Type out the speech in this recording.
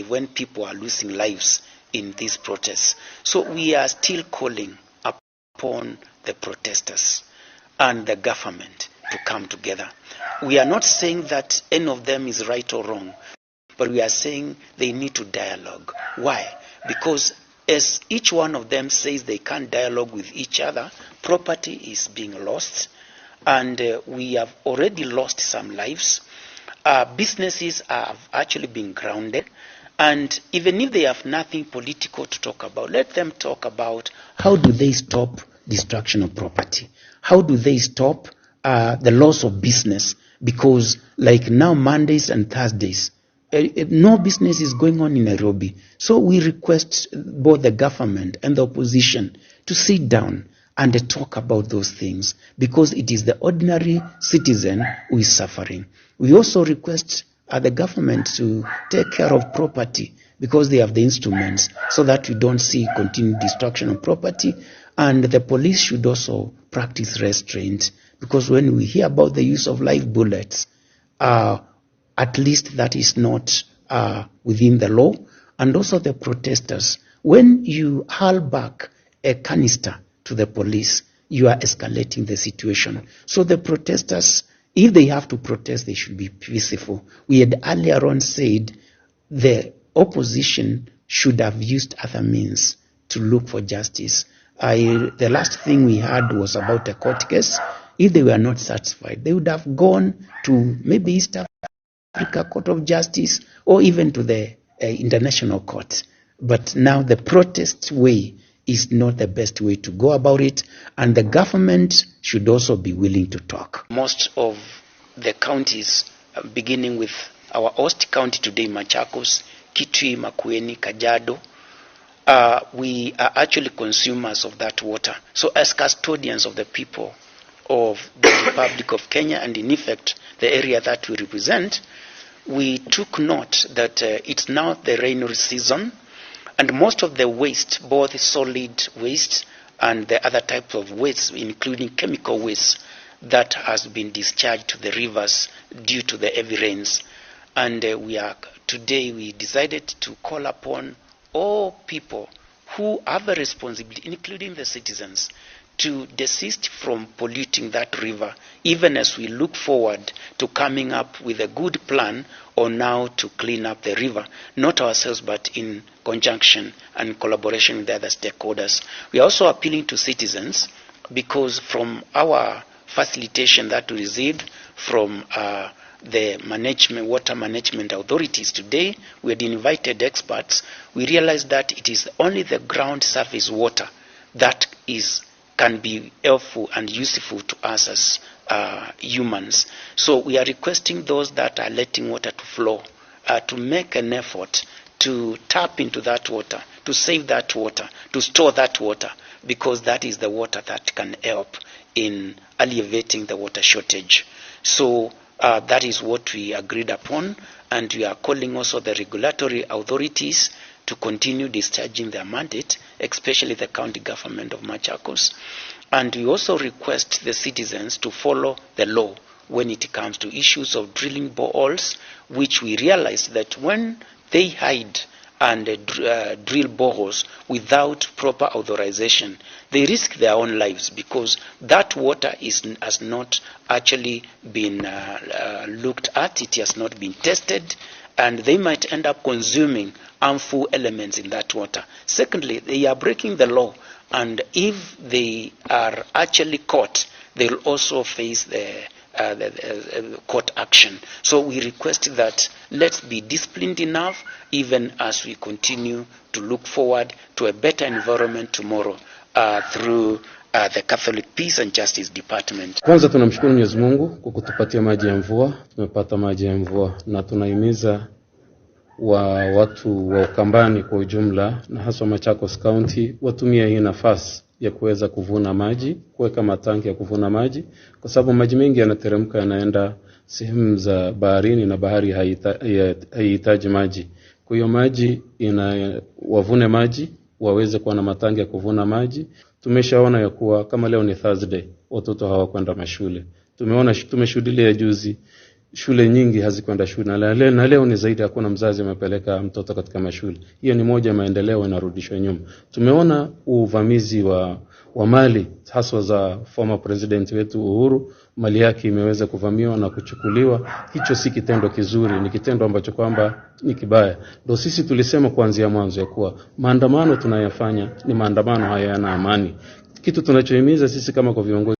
life, when people are losing lives in these protests. So we are still calling upon the protesters and the government to come together. We are not saying that any of them is right or wrong, but we are saying they need to dialogue. Why? Because as each one of them says they can't dialogue with each other, property is being lost, and we have already lost some lives. Businesses have actually been grounded, and even if they have nothing political to talk about, let them talk about how do they stop destruction of property? How do they stop the loss of business? Because like now, Mondays and Thursdays, no business is going on in Nairobi. So we request both the government and the opposition to sit down and talk about those things, because it is the ordinary citizen who is suffering. We also request the government to take care of property, because they have the instruments, so that we don't see continued destruction of property. And the police should also practice restraint, because when we hear about the use of live bullets, at least that is not within the law. And also the protesters, when you hurl back a canister to the police, you are escalating the situation. So the protesters, if they have to protest, they should be peaceful. We had earlier on said the opposition should have used other means to look for justice. The last thing we had was about a court case. If they were not satisfied, they would have gone to maybe East Africa Court of Justice, or even to the International Court. But now the protest way is not the best way to go about it, and the government should also be willing to talk. Most of the counties, beginning with our host county today, Machakos, Kitui, Makueni, Kajiado, we are actually consumers of that water. So as custodians of the people of the Republic of Kenya, and in effect the area that we represent, we took note that it's now the rainy season, and most of the waste, both solid waste and the other types of waste, including chemical waste, that has been discharged to the rivers due to the heavy rains. And today we decided to call upon all people who have a responsibility, including the citizens, to desist from polluting that river, even as we look forward to coming up with a good plan on how to clean up the river, not ourselves, but in conjunction and collaboration with the other stakeholders. We are also appealing to citizens, because from our facilitation that we received from the water management authorities today, we had invited experts. We realized that it is only the ground surface water that can be helpful and useful to us as humans. So we are requesting those that are letting water to flow to make an effort to tap into that water, to save that water, to store that water, because that is the water that can help in alleviating the water shortage. So that is what we agreed upon, and we are calling also the regulatory authorities to continue discharging their mandate, especially the county government of Machakos. And we also request the citizens to follow the law when it comes to issues of drilling boreholes, which we realize that when they hide and drill boreholes without proper authorization, they risk their own lives, because that water has not actually been looked at, it has not been tested, and they might end up consuming harmful elements in that water. Secondly, they are breaking the law, and if they are actually caught, they'll also face the court action. So we request that let's be disciplined enough, even as we continue to look forward to a better environment tomorrow through the Catholic Peace and Justice Department. Kwanza tunamshukuru Mwenyezi Mungu kwa kutupatia maji ya mvua. Tumepata maji ya mvua, na tunahimiza watu wa Ukambani kwa ujumla, na hasa Machakos County, watumie hii nafasi ya kuweza kuvuna maji, kuweka matanki ya kuvuna maji, kwa sababu maji mengi yanateremka yanaenda sehemu za baharini, na bahari haihitaji maji. Kwa hiyo maji wavune maji, waweze kuwa na matanki ya kuvuna maji. Tumeshaona ya kuwa kama leo ni Thursday, watoto hawakwenda mashule. Tumeshuhudia juzi shule nyingi hazikwenda shule, na leo ni zaidi hakuna mzazi amepeleka mtoto katika mashule. Hiyo ni moja maendeleo inarudishwa nyuma. Tumeona uvamizi wa mali haswa za former president wetu Uhuru, mali yake imeweza kuvamiwa na kuchukuliwa. Hicho si kitendo kizuri, ni kitendo ambacho kwamba ni kibaya. Ndio sisi tulisema kuanzia mwanzo ya kuwa maandamano tunayofanya ni maandamano haya yana amani. Kitu tunachohimiza sisi kama kwa viongozi